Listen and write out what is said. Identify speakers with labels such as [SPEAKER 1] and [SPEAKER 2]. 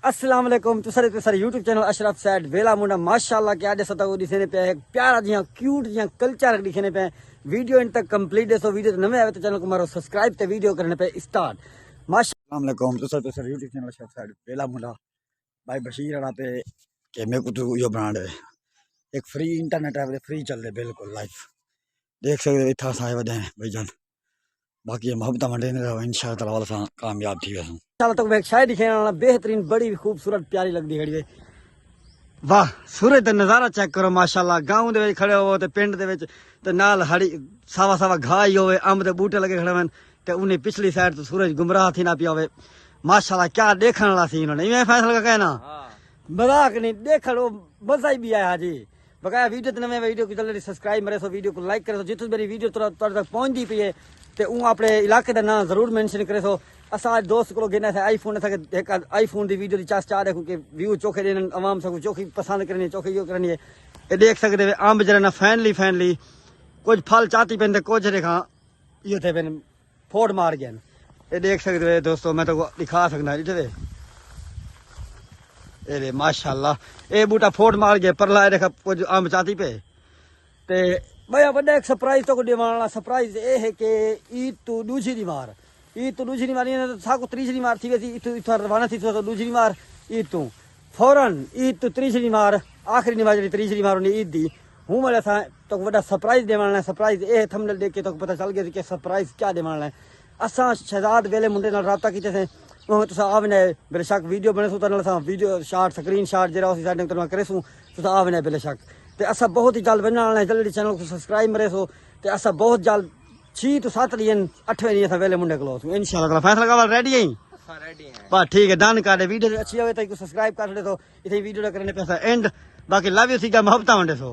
[SPEAKER 1] अस्सलाम वालेकुम तुसारे YouTube channel Ashraf sad वेला मुंडा माशाल्लाह क्या अॼु सता दिखने पे है प्यारा जिया क्यूट जिया कल्चर दिखने पे वीडियो इन तक कंप्लीट ॾिसो वीडियो ते नवे आवे तो चैनल को मारो सब्सक्राइब ते वीडियो करने पे स्टार्ट माशाल्लाह वालेकुम तुसारे यूट्यूब चैनल अशरफ सैड वेला मुंडा भाई बशीर अड़ा पे के मेरे को तो यो बनाने एक फ्री इंटरनेट है फ्री चल रहे बिल्कुल लाइव देख सकते इतना साए वधे भाई जान बाकी मोहब्बत मंडे इंशाअल्लाह ताला कामयाब थी वैसे इंशाअल्लाह तक एक शायरी दिखाने वाला बेहतरीन बड़ी खूबसूरत प्यारी लगती है वाह सूरज का नज़ारा चेक करो माशाल्लाह गाँव दे खड़े हो ते पिंड दे विच ते नाल हरी सावा सावा घाह ही होवे अंब दे बूटे लगे खड़े होन ते उन्हें पिछली साइड तो सूरज गुमराह थी ना पिया होवे माशाल्लाह क्या देखने वाला सीन होना मैं फैसला का कहना मजाक नहीं देख लो मजा ही भी आया जी बकाया वीडियो तो नवे वीडियो को जल्दी सब्सक्राइब मरे सो वीडियो को लाइक करे सो जितनी मेरी वीडियो तुहाडे तक पहुंचती पई है ते ऊ अपने इलाके का नाम जरूर मेंशन करे सो असा दोस्त को गिना थे आईफोन एक आईफोन की वीडियो चाह चाह देखो कि व्यू चोखे देने आवाम सबको चोखी पसंद करनी चोखी यो करनी है ये देख सकते हो अंब जरा फैनली कुछ फल चाहती पे कुछ देखा यो थे पेन फोड़ मार गया ये देख सकते हो दोस्तों मैं तो दिखा सकना इधर ये माशाल्लाह ये बूटा फोड़ मार गया परला देखा कुछ अंब चाहती पे ते भैया बड़ा एक सरप्राइज तो दिवाना सरप्राइज ये है कि ईद तो दूसरी दी मार ईद तो दूसरी मार साको तीसरी मार थी वैसी इतना रवाना थी तो दूसरी मार ईद तो फौरन ईद तो तीसरी मार आखिरी नमाज जी तीसरी मार उन्हें ईद दी हूँ मेरे असा तो बड़ा सरप्राइज देवाना सरप्राइज ये थंबनेल देख के तो पता चल गया कि सरप्राइज क्या देवाना है असा शहजाद वेले मुंडे नाल राबता कीते थे तुस आवने बेशक वीडियो बने सो तो वीडियो शार्ट स्क्रीन शार्ट जरा उसी साइड तो करे सो तुस आवने बेशक ते असा बहुत ही जल्द बनने वाला है जल्दी चैनल को सब्सक्राइब मरे सो ते असा बहुत जल्द 6 to 7 दिन 8वें दिन असा वेले मुंडे क्लोज इंशाल्लाह फैसला का रेडी है रेडी है बस ठीक है डन कर दे वीडियो अच्छी आवे तो सब्सक्राइब कर दे तो इथे वीडियो करने पैसा एंड बाकी लव यू सीधा मोहब्बत मंडे सो।